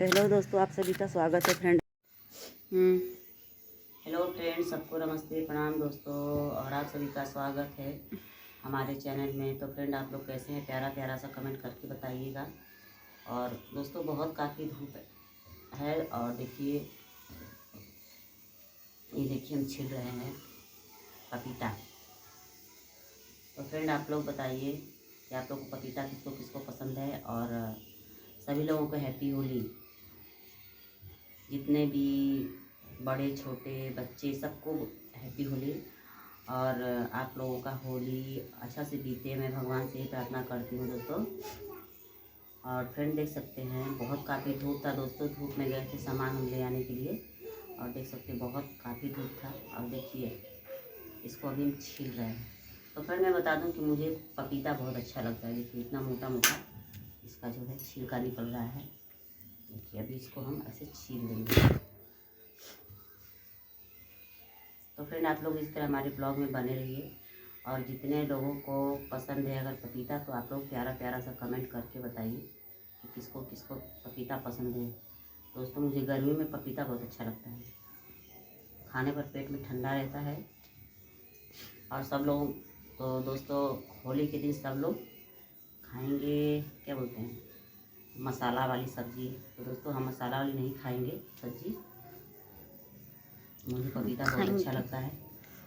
तो हेलो दोस्तों, आप सभी का स्वागत है फ्रेंड। हेलो फ्रेंड, सबको नमस्ते प्रणाम दोस्तों, और आप सभी का स्वागत है हमारे चैनल में। तो फ्रेंड, आप लोग कैसे हैं? प्यारा प्यारा सा कमेंट करके बताइएगा। और दोस्तों, बहुत काफ़ी धूप है और देखिए, ये देखिए हम छिल रहे हैं पपीता। तो फ्रेंड, आप लोग बताइए कि आप लोग को पपीता किसको किसको पसंद है। और सभी लोगों को हैप्पी होली। जितने भी बड़े छोटे बच्चे, सबको हैप्पी होली। और आप लोगों का होली अच्छा से बीते, मैं भगवान से ही प्रार्थना करती हूँ दोस्तों। और फ्रेंड, देख सकते हैं बहुत काफ़ी धूप था दोस्तों। धूप में गए थे सामान हम ले आने के लिए, और देख सकते हैं बहुत काफ़ी धूप था। और देखिए, इसको अभी हम छील रहे हैं। तो फ्रेंड, मैं बता दूं कि मुझे पपीता बहुत अच्छा लगता है। देखिए, इतना मोटा मोटा इसका जो है छिलका निकल रहा है। देखिए, अभी इसको हम ऐसे छील लेंगे। तो फ्रेंड, आप लोग इस तरह हमारे ब्लॉग में बने रहिए। और जितने लोगों को पसंद है अगर पपीता, तो आप लोग प्यारा प्यारा सा कमेंट करके बताइए कि किसको किसको पपीता पसंद है। दोस्तों, मुझे गर्मी में पपीता बहुत अच्छा लगता है। खाने पर पेट में ठंडा रहता है। और सब लोग, तो दोस्तों, होली के दिन सब लोग खाएंगे, क्या बोलते हैं, मसाला वाली सब्ज़ी। तो दोस्तों, हम मसाला वाली नहीं खाएंगे सब्ज़ी। मुझे पपीता बहुत अच्छा लगता है।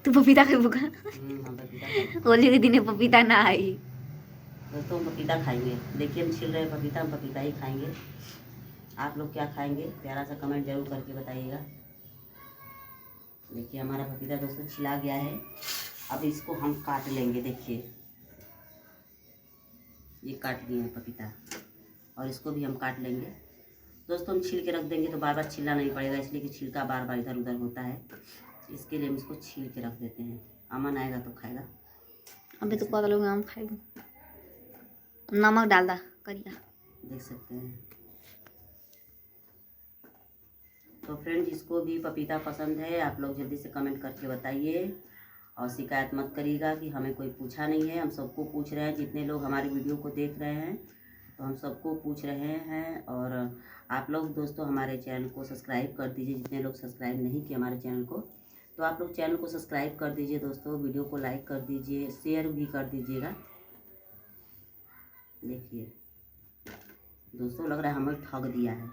तू पपीता खाएगा? हम पपीता खाएंगे। होली के दिन पपीता ना आई। दोस्तों, हम पपीता खाएंगे। देखिए, हम छिल रहे हैं पपीता, हम पपीता ही खाएंगे। आप लोग क्या खाएंगे? प्यारा सा कमेंट जरूर करके बताइएगा। देखिए, हमारा पपीता दोस्तों छिला गया है। अब इसको हम काट लेंगे। देखिए, ये काट दिए हैं पपीता, और इसको भी हम काट लेंगे। दोस्तों, हम छील के रख देंगे तो बार बार छीलना नहीं पड़ेगा, इसलिए कि छिलका बार बार इधर उधर होता है। इसके लिए हम इसको छील के रख देते हैं। अमन आएगा तो खाएगा। अभी तो पता लोग आम खाएगा। नमक डाल दा करिया, देख सकते हैं। तो फ्रेंड, जिसको भी पपीता पसंद है, आप लोग जल्दी से कमेंट करके बताइए। और शिकायत मत करिएगा कि हमें कोई पूछा नहीं है। हम सबको पूछ रहे हैं, जितने लोग हमारी वीडियो को देख रहे हैं, तो हम सबको पूछ रहे हैं। और आप लोग दोस्तों हमारे चैनल को सब्सक्राइब कर दीजिए। जितने लोग सब्सक्राइब नहीं किए हमारे चैनल को, तो आप लोग चैनल को सब्सक्राइब कर दीजिए दोस्तों। वीडियो को लाइक कर दीजिए, शेयर भी कर दीजिएगा। देखिए दोस्तों, लग रहा है हमें ठग दिया है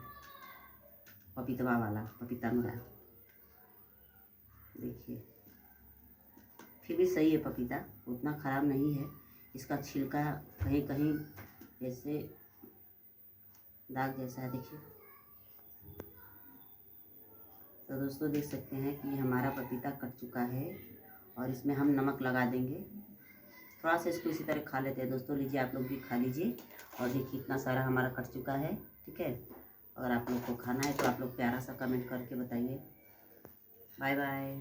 पपीतवा वाला पपीता मेरा। देखिए, फिर भी सही है पपीता, उतना ख़राब नहीं है। इसका छिलका कहीं कहीं जैसे दाग जैसा है, देखिए। तो दोस्तों, देख सकते हैं कि हमारा पपीता कट चुका है, और इसमें हम नमक लगा देंगे। थोड़ा सा इसको इसी तरह खा लेते हैं दोस्तों। लीजिए, आप लोग भी खा लीजिए। और देखिए, इतना सारा हमारा कट चुका है। ठीक है, अगर आप लोग को खाना है तो आप लोग प्यारा सा कमेंट करके बताइए। Bye bye.